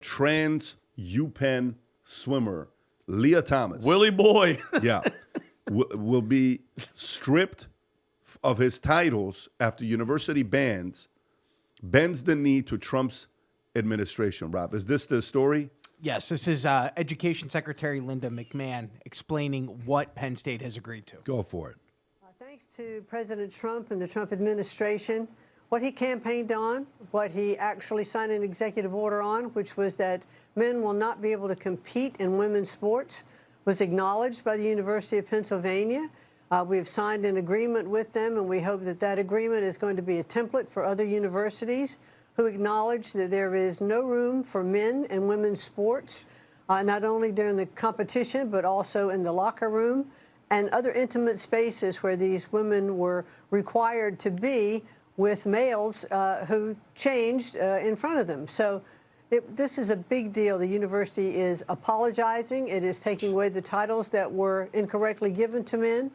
trans UPenn swimmer, Leah Thomas. Willie boy. Yeah. Will be stripped of his titles after university bends the knee to Trump's administration. Rob, is this the story? Yes, this is Education Secretary Linda McMahon explaining what Penn State has agreed to. Go for it. Thanks to President Trump and the Trump administration, what he campaigned on, what he actually signed an executive order on, which was that men will not be able to compete in women's sports, was acknowledged by the University of Pennsylvania. We have signed an agreement with them, and we hope that that agreement is going to be a template for other universities who acknowledge that there is no room for men in women's sports, not only during the competition, but also in the locker room and other intimate spaces where these women were required to be with males who changed in front of them. So this is a big deal. The university is apologizing. It is taking away the titles that were incorrectly given to men.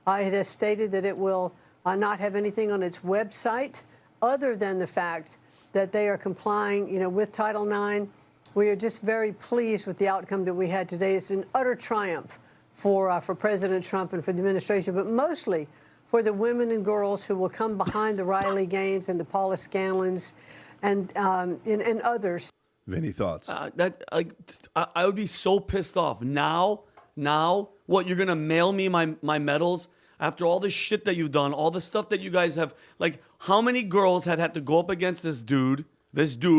It has stated that it will not have anything on its website other than the fact that they are complying, with Title IX. We are just very pleased with the outcome that we had today. It's an utter triumph for President Trump and for the administration, but mostly for the women and girls who will come behind the Riley Gaines and the Paula Scanlons and others. Vinny, thoughts? I would be so pissed off. Now, what, you're going to mail me my medals after all the shit that you've done, all the stuff that you guys have, like, how many girls had to go up against this dude,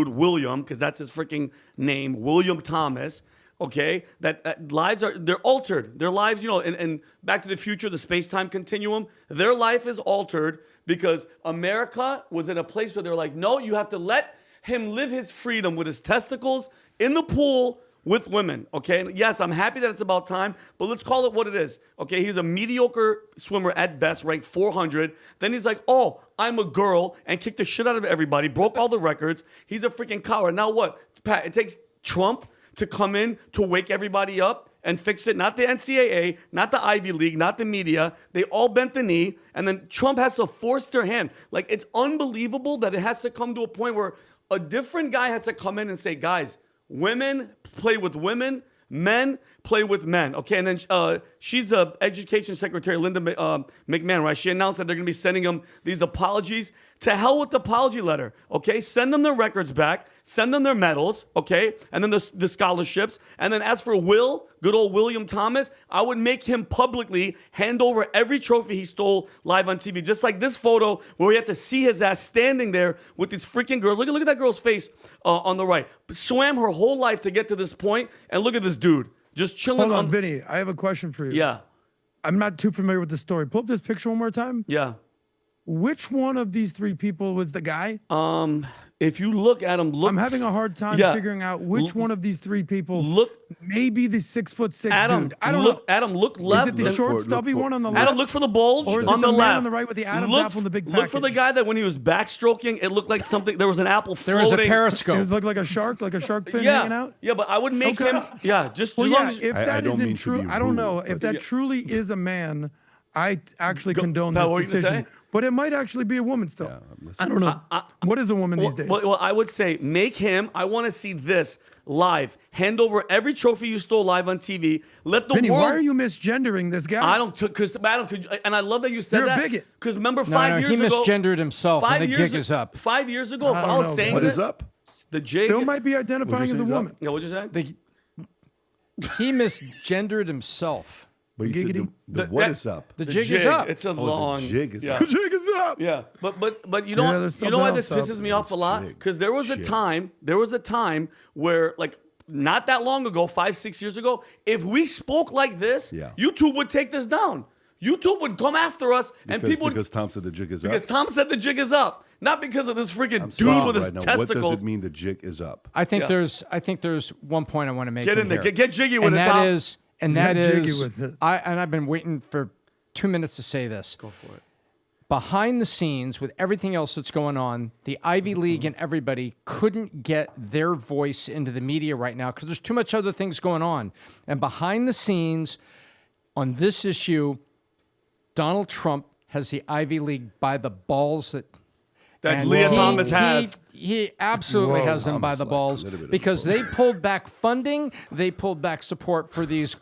William, because that's his freaking name, William Thomas, okay, that lives they're altered. Their lives, and Back to the Future, the space-time continuum, their life is altered because America was in a place where they're like, no, you have to let him live his freedom with his testicles in the pool with women, okay? And yes, I'm happy that it's about time, but let's call it what it is, okay? He's a mediocre swimmer at best, ranked 400. Then he's like, oh, I'm a girl, and kicked the shit out of everybody, broke all the records. He's a freaking coward. Now what, Pat, it takes Trump to come in to wake everybody up and fix it. Not the NCAA, not the Ivy League, not the media. They all bent the knee, and then Trump has to force their hand. Like, it's unbelievable that it has to come to a point where a different guy has to come in and say, guys, women play with women, men play with men. Okay, and then she's the education secretary, Linda McMahon, right? She announced that they're going to be sending them these apologies. To hell with the apology letter, okay? Send them their records back. Send them their medals, okay? And then the scholarships. And then as for good old William Thomas, I would make him publicly hand over every trophy he stole live on TV. Just like this photo where we have to see his ass standing there with these freaking girls. Look at that girl's face on the right. Swam her whole life to get to this point, and look at this dude just chilling. Hold on, Vinny. I have a question for you. Yeah. I'm not too familiar with the story. Pull up this picture one more time. Yeah. Which one of these three people was the guy? If you look at him, I'm having a hard time figuring out which one of these three people maybe the 6'6" Adam, dude. I don't know. Adam, look left. Is it the short, stubby one on the left? Adam, look for the bulge or is on it the man left. On the right with the Adam's apple and the big package? Look for the guy that when he was backstroking, it looked like something. There was an apple floating. There was a periscope. It looked like a shark fin hanging out. Yeah, but I would make him. Yeah, just well, long as. If that isn't true, I don't know if that truly is a man. I actually condone this decision. But it might actually be a woman still. Yeah, I don't know. What is a woman these days? Well, I would say make him. I want to see this live. Hand over every trophy you stole live on TV. Let the Vinny, world. Why are you misgendering this guy? I don't, because Adam, and I love that you said You're that. You're a bigot. Because remember 5 years ago. He misgendered himself. And the gig is up. 5 years ago, if I was saying what this. Is up? The jig. Still might be identifying as a woman. Yeah, what'd you say? He misgendered himself. But you said what is up? The jig is up. It's a long. The jig is up. The jig is up. Yeah, but you know why this pisses me off a lot? Because there was a time where, like, not that long ago, 5-6 years ago, if we spoke like this, YouTube would take this down. YouTube would come after us, because Tom said the jig is up. Because Tom said the jig is up, not because of this freaking dude with his testicles. What does it mean the jig is up? I think there's one point I want to make. Get in there, get jiggy with it, Tom. That I've been waiting for 2 minutes to say this. Go for it. Behind the scenes, with everything else that's going on, the Ivy League and everybody couldn't get their voice into the media right now because there's too much other things going on. And behind the scenes, on this issue, Donald Trump has the Ivy League by the balls that That And Leah Thomas has. He absolutely has them by Thomas, the like, balls a little bit of because both. they pulled back funding, they pulled back support for these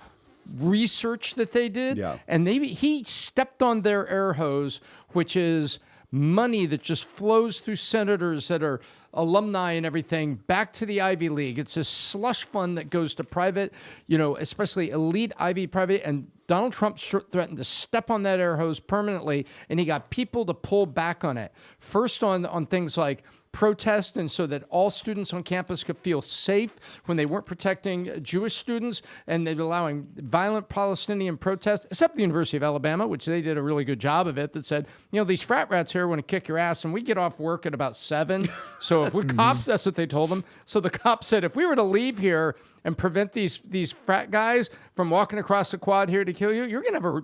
research that they did, Yeah. and he stepped on their air hose, which is money that just flows through senators that are alumni and everything back to the Ivy League. It's a slush fund that goes to private, especially elite Ivy private. And Donald Trump threatened to step on that air hose permanently, and he got people to pull back on it. First on things like protest, and so that all students on campus could feel safe when they weren't protecting Jewish students, and they're allowing violent Palestinian protests, except the University of Alabama, which they did a really good job of it, that said, these frat rats here want to kick your ass, and we get off work at about 7. So if we're cops, that's what they told them. So the cops said, if we were to leave here and prevent these frat guys from walking across the quad here to kill you, you're going to have a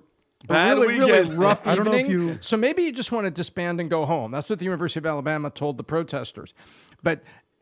really rough I don't know if evening. you- So maybe you just want to disband and go home. That's what the University of Alabama told the protesters. But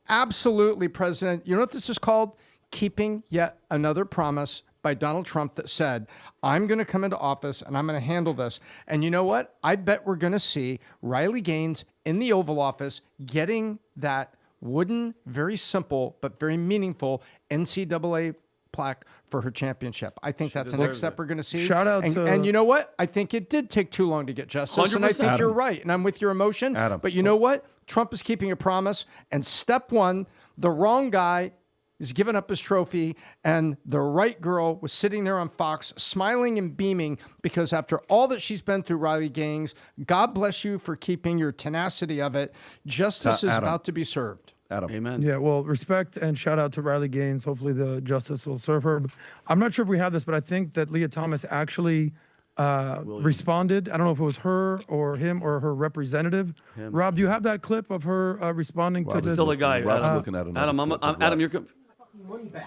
absolutely, President, you know what this is called? Keeping yet another promise by Donald Trump that said, I'm going to come into office and I'm going to handle this. And you know what? I bet we're going to see Riley Gaines in the Oval Office getting that wooden, very simple, but very meaningful NCAA plaque for her championship. I think that's the next step we're going to see. Shout out to- and you know what? I think it did take too long to get justice, and I 100%. think you're right, and I'm with your emotion. Adam. But you know what? Trump is keeping a promise, and step one, the wrong guy is giving up his trophy, and the right girl was sitting there on Fox smiling and beaming because after all that she's been through, Riley Gaines, God bless you for keeping your tenacity of it. Justice is Adam. about to be served. Adam. Amen. Yeah, well, respect and shout out to Riley Gaines. Hopefully the justice will serve her. I'm not sure if we have this, but I think that Leah Thomas actually responded. I don't know if it was her or him or her representative. Rob, do you have that clip of her responding to Rob's this? Still a guy. Rob's Adam. looking at another Adam, clip of Adam, Rob. you're.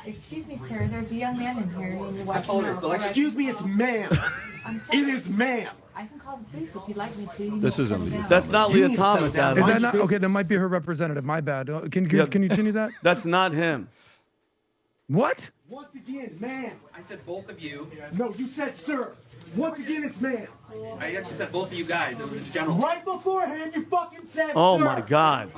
Excuse me, sir. There's a young man in here. And you're watching Owner, out. so excuse me, it's ma'am. I'm sorry. It is ma'am. I can call the police if you'd like me to. You This need to isn't settle Leah down. That's not You Leah need to Thomas, settle down. Adam. Is that Mind not okay? That might be her representative. My bad. Can Yeah. you continue that? That's not him. What? Once again, ma'am. I said both of you. No, you said sir. Once again, it's ma'am. I actually said both of you guys. It was in general. Right beforehand, you fucking said Oh sir. my God.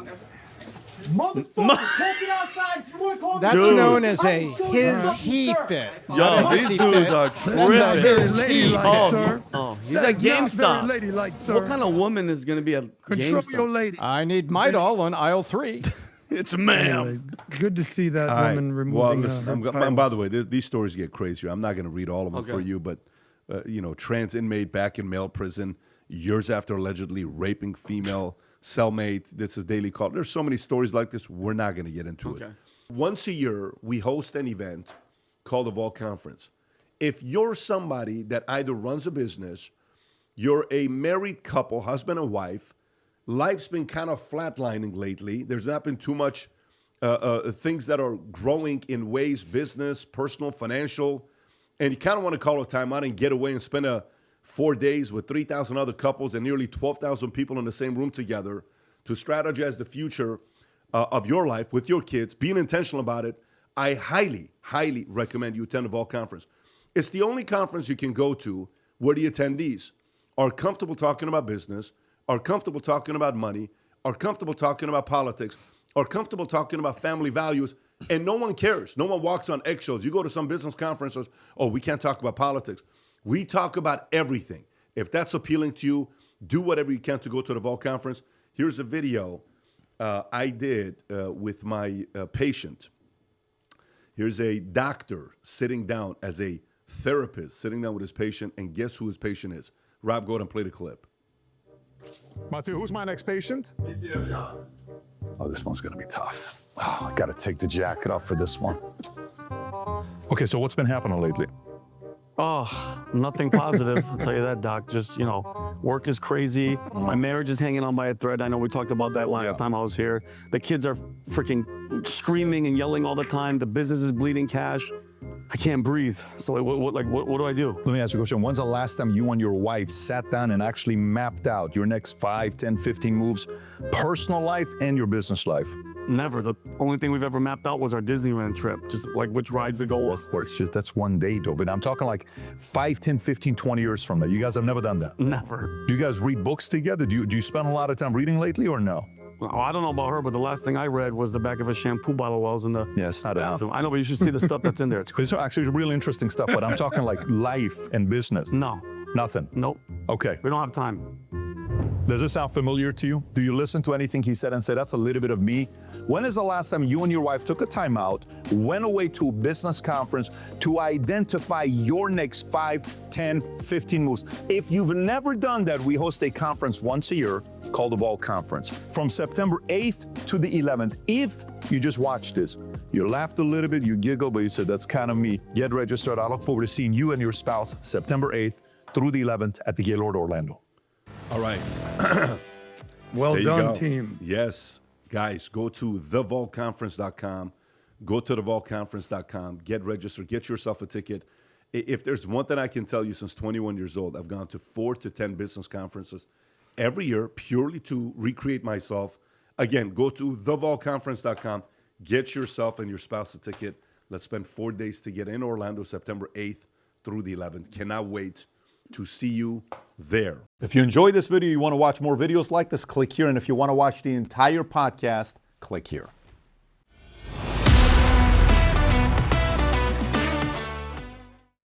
Motherfucker, take it outside if you want to call me That's sir. known as a I'm so his fucking he sir. fit. Yo, these dudes are That's a tripping. his Very he. ladylike, sir. Oh, he's That's at not very GameStop. ladylike, sir. What kind of woman is going to be a Control your GameStop? lady. I need my doll on aisle 3. It's ma'am. Anyway, good to see that All right. woman removing Well, listen, her and by titles. the way, these stories get crazier. I'm not going to read all of them for Okay. you, but trans inmate back in male prison years after allegedly raping female cellmate. This is Daily Call. There's so many stories like this. We're not going to get into it. Once a year, we host an event called the Vol Conference. If you're somebody that either runs a business, you're a married couple, husband and wife, life's been kind of flatlining lately. There's not been too much things that are growing in ways, business, personal, financial, and you kind of want to call a time out and get away and spend 4 days with 3,000 other couples and nearly 12,000 people in the same room together to strategize the future of your life with your kids, being intentional about it. I highly, highly recommend you attend the Vol Conference. It's the only conference you can go to where the attendees are comfortable talking about business, are comfortable talking about money, are comfortable talking about politics, are comfortable talking about family values, and no one cares. No one walks on eggshells. You go to some business conferences, oh, we can't talk about politics. We talk about everything. If that's appealing to you, do whatever you can to go to the Vol Conference. Here's a video I did with my patient. Here's a doctor sitting down as a therapist, sitting down with his patient, and guess who his patient is? Rob, go ahead and play the clip. Matthew, who's my next patient? Oh, this one's gonna be tough. Oh, I gotta take the jacket off for this one. Okay, so what's been happening lately? Oh, nothing positive. I'll tell you that, Doc. Just, work is crazy. My marriage is hanging on by a thread. I know we talked about that last time I was here. The kids are freaking screaming and yelling all the time. The business is bleeding cash. I can't breathe. So what do I do? Let me ask you a question. When's the last time you and your wife sat down and actually mapped out your next 5, 10, 15 moves, personal life and your business life? Never. The only thing we've ever mapped out was our Disneyland trip. Just like which rides to go on. That's one day, though. But I'm talking like 5, 10, 15, 20 years from now. You guys have never done that? Never. Do you guys read books together? Do you spend a lot of time reading lately or no? Well, I don't know about her, but the last thing I read was the back of a shampoo bottle while I was in the Yeah, it's not bathroom. enough. I know, but you should see the stuff that's in there. It's crazy. It's actually really interesting stuff, but I'm talking like life and business. No. Nothing. Nope. Okay. We don't have time. Does this sound familiar to you? Do you listen to anything he said and say, that's a little bit of me? When is the last time you and your wife took a time out, went away to a business conference to identify your next 5, 10, 15 moves? If you've never done that, we host a conference once a year called the Vault Conference from September 8th to the 11th. If you just watched this, you laughed a little bit, you giggled, but you said, that's kind of me. Get registered. I look forward to seeing you and your spouse September 8th through the 11th at the Gaylord Orlando. All right. Well There you done, go. team. Yes. Guys, go to thevaultconference.com. Go to thevaultconference.com. Get registered. Get yourself a ticket. If there's one thing I can tell you, since 21 years old, I've gone to 4 to 10 business conferences every year purely to recreate myself. Again, go to thevaultconference.com. Get yourself and your spouse a ticket. Let's spend 4 days to get in Orlando, September 8th through the 11th. Cannot wait to see you there. If you enjoyed this video, you want to watch more videos like this, click here. And if you want to watch the entire podcast, click here.